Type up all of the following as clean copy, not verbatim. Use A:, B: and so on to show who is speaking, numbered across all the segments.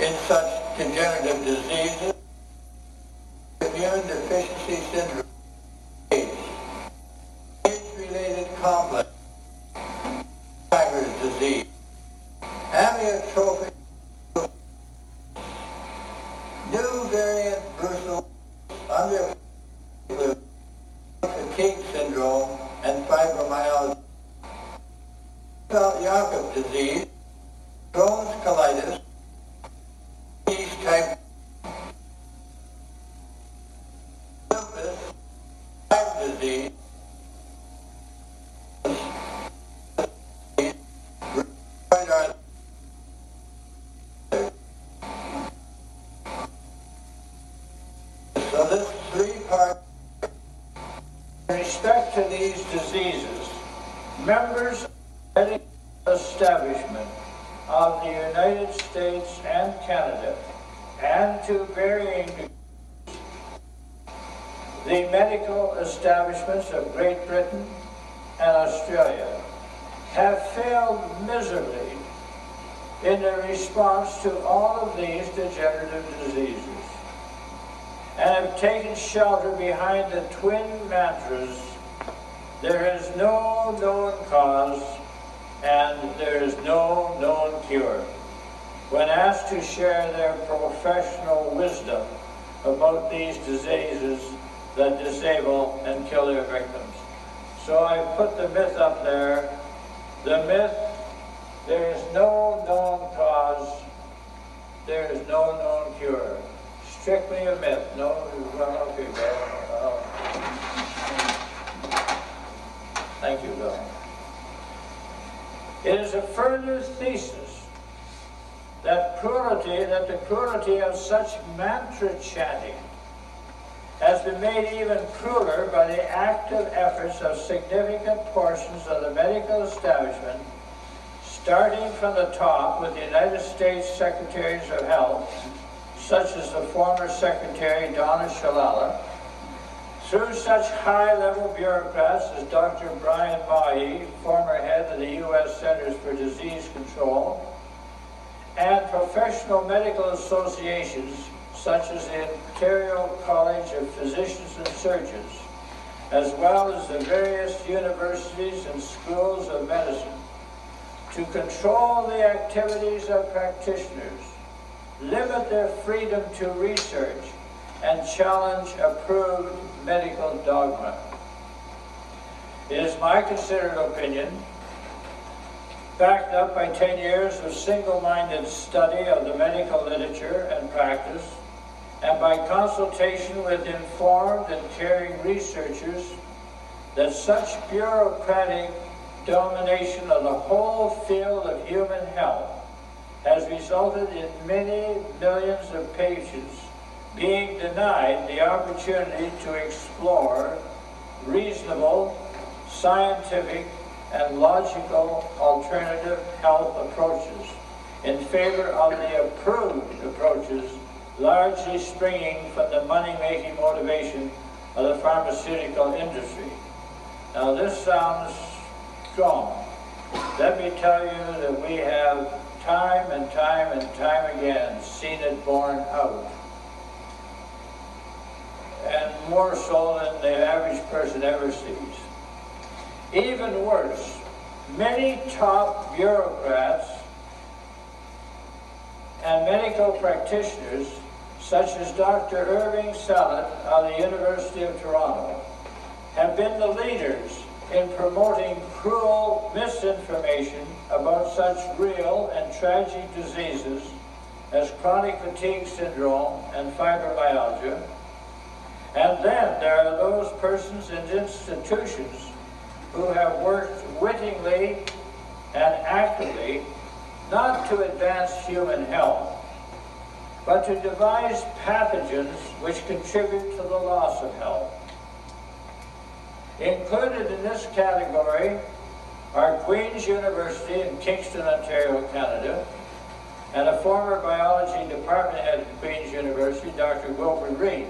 A: in such degenerative diseases, immune deficiency syndrome, age-related complex, Alzheimer's disease, amyotrophic, new variant brucellose, under fatigue syndrome, and fibromyalgia, Charcot disease, Crohn's colitis, type lupus, Lyme disease, so this three-part.
B: In respect to these diseases, members of the medical establishment of the United States and Canada, and to varying degrees, the medical establishments of Great Britain and Australia, have failed miserably in their response to all of these degenerative diseases, and have taken shelter behind the twin mantras, there is no known cause and there is no known cure, when asked to share their professional wisdom about these diseases that disable and kill their victims. So I put the myth up there. The myth, there is no known cause, there is no known cure. Strictly a myth. No, well, okay, Bill. Thank you, Bill. It is a further thesis that the cruelty of such mantra chanting has been made even crueler by the active efforts of significant portions of the medical establishment, starting from the top with the United States Secretaries of Health, such as the former Secretary Donna Shalala, through such high-level bureaucrats as Dr. Brian Mahy, former head of the U.S. Centers for Disease Control, and professional medical associations such as the Ontario College of Physicians and Surgeons, as well as the various universities and schools of medicine, to control the activities of practitioners, limit their freedom to research, and challenge approved medical dogma. It is my considered opinion, backed up by 10 years of single-minded study of the medical literature and practice, and by consultation with informed and caring researchers, that such bureaucratic domination of the whole field of human health has resulted in many millions of patients being denied the opportunity to explore reasonable, scientific, and logical alternative health approaches in favor of the approved approaches, largely springing from the money-making motivation of the pharmaceutical industry. Now this sounds strong. Let me tell you that we have time and time and time again seen it borne out. And more so than the average person ever sees. Even worse, many top bureaucrats and medical practitioners, such as Dr. Irving Salat of the University of Toronto, have been the leaders in promoting cruel misinformation about such real and tragic diseases as chronic fatigue syndrome and fibromyalgia. And then there are those persons and institutions who have worked wittingly and actively not to advance human health, but to devise pathogens which contribute to the loss of health. Included in this category are Queen's University in Kingston, Ontario, Canada, and a former biology department head at Queen's University, Dr. Wilfred Reed.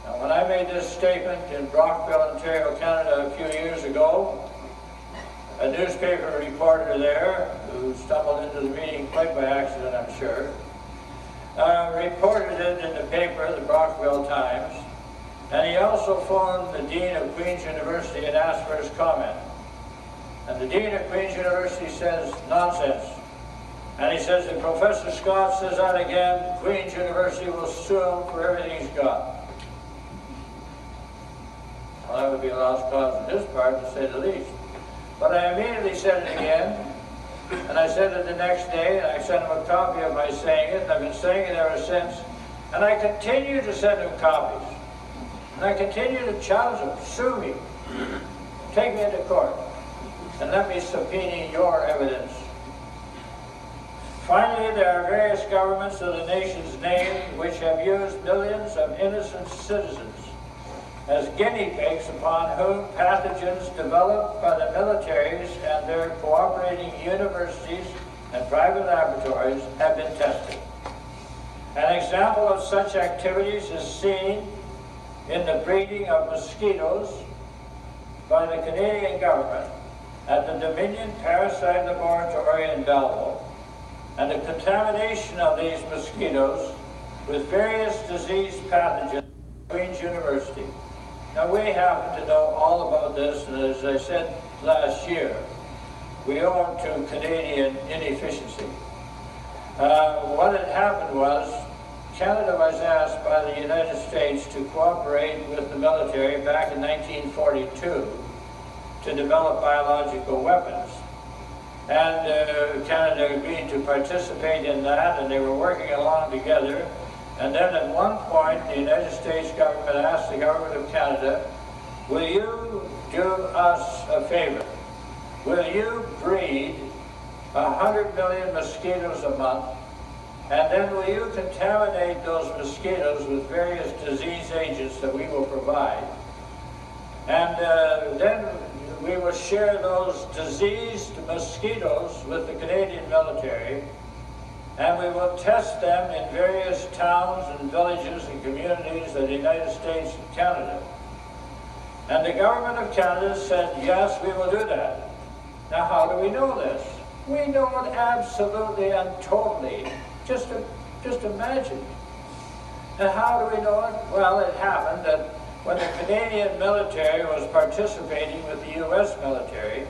B: Now, when I made this statement in Brockville, Ontario, Canada a few years ago, a newspaper reporter there, who stumbled into the meeting quite by accident, I'm sure, reported it in the paper, the Brockville Times, and he also phoned the Dean of Queen's University and asked for his comment. And the Dean of Queen's University says, nonsense. And he says, if Professor Scott says that again, Queen's University will sue him for everything he's got. Well, that would be a lost cause on his part, to say the least. But I immediately said it again, and I said it the next day, and I sent him a copy of my saying it, and I've been saying it ever since. And I continue to send him copies. And I continue to challenge him, sue me, take me into court, and let me subpoena your evidence. Finally, there are various governments of the nation's name which have used millions of innocent citizens as guinea pigs upon whom pathogens developed by the militaries and their cooperating universities and private laboratories have been tested. An example of such activities is seen in the breeding of mosquitoes by the Canadian government at the Dominion Parasite Laboratory in Belleville, and the contamination of these mosquitoes with various disease pathogens at Queen's University. Now, we happen to know all about this, and as I said last year, we owe it to Canadian inefficiency. What had happened was, Canada was asked by the United States to cooperate with the military back in 1942 to develop biological weapons. And Canada agreed to participate in that, and they were working along together. And then at one point, the United States government asked the government of Canada, will you do us a favor? Will you breed 100 million mosquitoes a month, and then will you contaminate those mosquitoes with various disease agents that we will provide? And then we will share those diseased mosquitoes with the Canadian military, and we will test them in various towns and villages and communities of the United States and Canada. And the government of Canada said, yes, we will do that. Now, how do we know this? We know it absolutely and totally. Just imagine. And how do we know it? Well, it happened that when the Canadian military was participating with the U.S. military,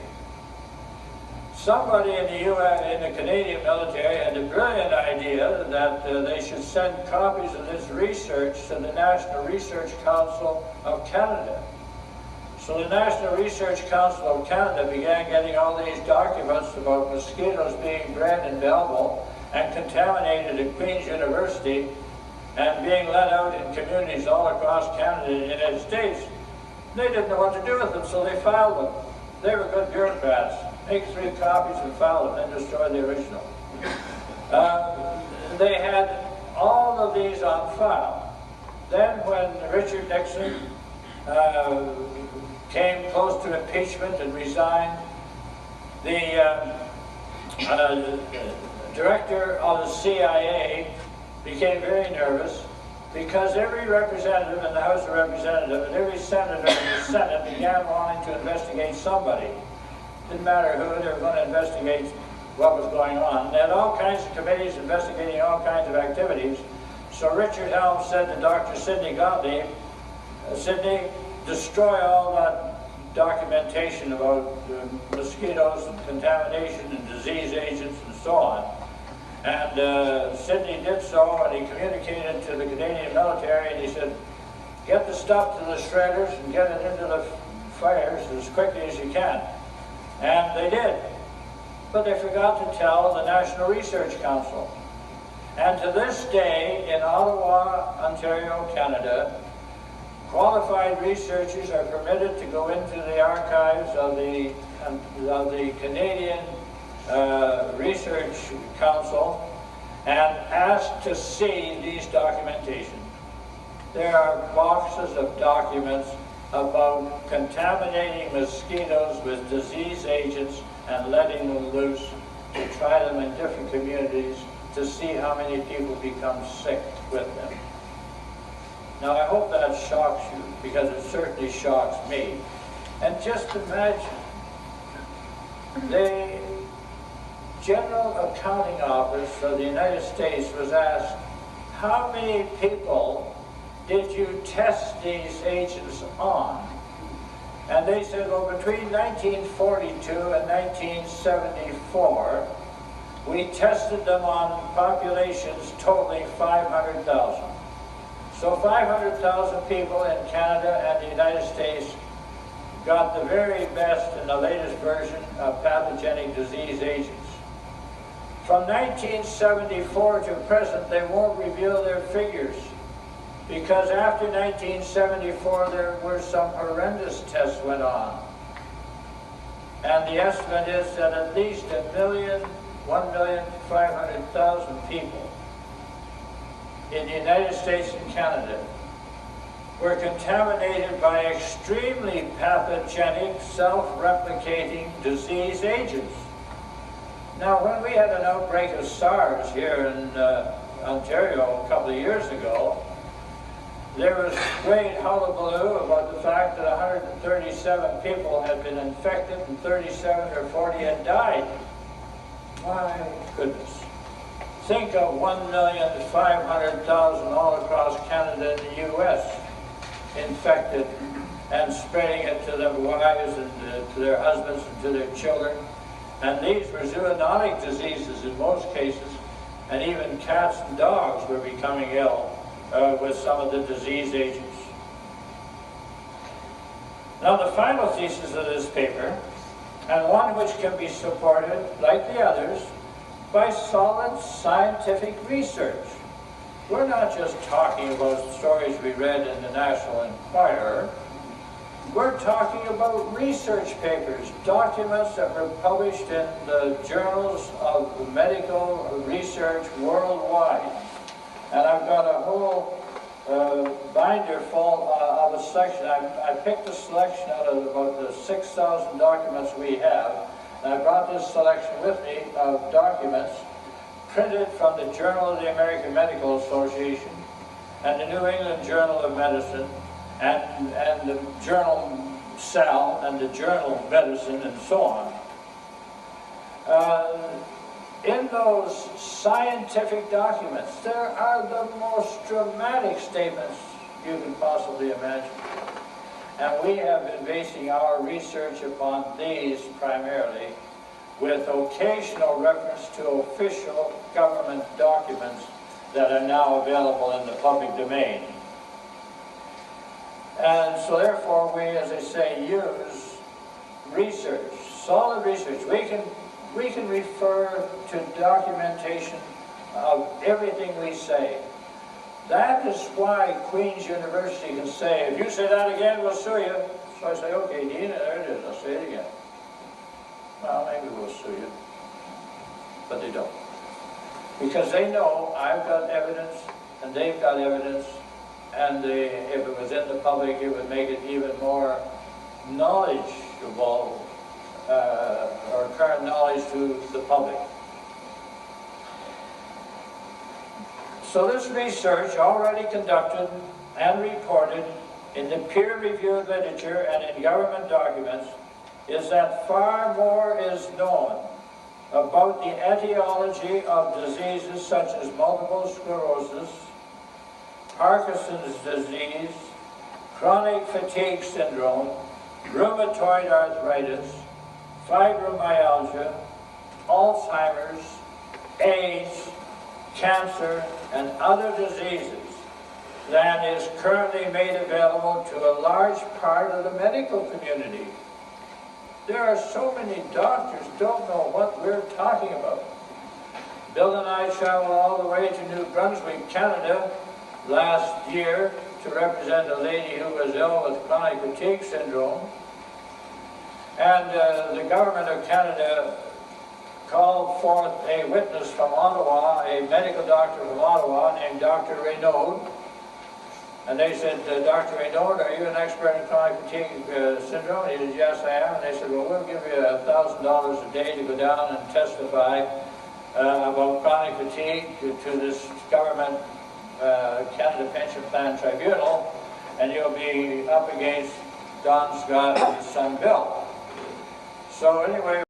B: somebody in the Canadian military had the brilliant idea that they should send copies of this research to the National Research Council of Canada. So the National Research Council of Canada began getting all these documents about mosquitoes being bred in Belleville and contaminated at Queen's University and being let out in communities all across Canada and the United States. They didn't know what to do with them, so they filed them. They were good bureaucrats. Make 3 copies and file them, then destroy the original. They had all of these on file. Then when Richard Nixon came close to impeachment and resigned, the director of the CIA became very nervous because every representative in the House of Representatives and every senator in the Senate began wanting to investigate somebody. Didn't matter who, they were going to investigate what was going on. They had all kinds of committees investigating all kinds of activities. So Richard Helms said to Dr. Sidney Gottlieb, Sidney, destroy all that documentation about mosquitoes and contamination and disease agents and so on. And Sidney did so, and he communicated to the Canadian military, and he said, get the stuff to the shredders and get it into the fires as quickly as you can. And they did. But they forgot to tell the National Research Council. And to this day, in Ottawa, Ontario, Canada, qualified researchers are permitted to go into the archives of the Canadian Research Council and ask to see these documentation. There are boxes of documents about contaminating mosquitoes with disease agents and letting them loose to try them in different communities to see how many people become sick with them. Now, I hope that shocks you, because it certainly shocks me. And just imagine The General Accounting Office of the United States was asked, how many people did you test these agents on? And they said, well, between 1942 and 1974, we tested them on populations totaling 500,000. So 500,000 people in Canada and the United States got the very best and the latest version of pathogenic disease agents. From 1974 to present, they won't reveal their figures, because after 1974 there were some horrendous tests went on. And the estimate is that at least 1,500,000 people in the United States and Canada were contaminated by extremely pathogenic, self-replicating disease agents. Now, when we had an outbreak of SARS here in Ontario a couple of years ago, there was great hullabaloo about the fact that 137 people had been infected and 37 or 40 had died. My goodness. Think of 1,500,000 all across Canada and the U.S. infected and spreading it to their wives and to their husbands and to their children. And these were zoonotic diseases in most cases, and even cats and dogs were becoming ill with some of the disease agents. Now, the final thesis of this paper, and one which can be supported, like the others, by solid scientific research. We're not just talking about stories we read in the National Enquirer. We're talking about research papers, documents that were published in the journals of medical research worldwide. And I've got a whole binder full of a selection. I picked a selection out of about the 6,000 documents we have. And I brought this selection with me of documents printed from the Journal of the American Medical Association and the New England Journal of Medicine and the Journal Cell and the Journal of Medicine and so on. In those scientific documents, there are the most dramatic statements you can possibly imagine. And we have been basing our research upon these primarily, with occasional reference to official government documents that are now available in the public domain. And so therefore we, as I say, use research, solid research. We can refer to documentation of everything we say. That is why Queen's University can say, if you say that again, we'll sue you. So I say, okay, Dean, there it is, I'll say it again. Well, maybe we'll sue you. But they don't. Because they know I've got evidence, and they've got evidence, and if it was in the public, it would make it even more knowledgeable, or current knowledge to the public. So this research, already conducted and reported in the peer-reviewed literature and in government documents, is that far more is known about the etiology of diseases such as multiple sclerosis, Parkinson's disease, chronic fatigue syndrome, rheumatoid arthritis, fibromyalgia, Alzheimer's, AIDS, cancer, and other diseases than is currently made available to a large part of the medical community. There are so many doctors don't know what we're talking about. Bill and I traveled all the way to New Brunswick, Canada, last year to represent a lady who was ill with chronic fatigue syndrome. And the government of Canada called forth a witness from Ottawa, a medical doctor from Ottawa named Dr. Raynaud. And they said, Dr. Raynaud, are you an expert in chronic fatigue syndrome? And he said, yes, I am. And they said, well, we'll give you $1,000 a day to go down and testify about chronic fatigue to this government Canada Pension Plan Tribunal, and you'll be up against Don Scott and his son Bill. So anyway,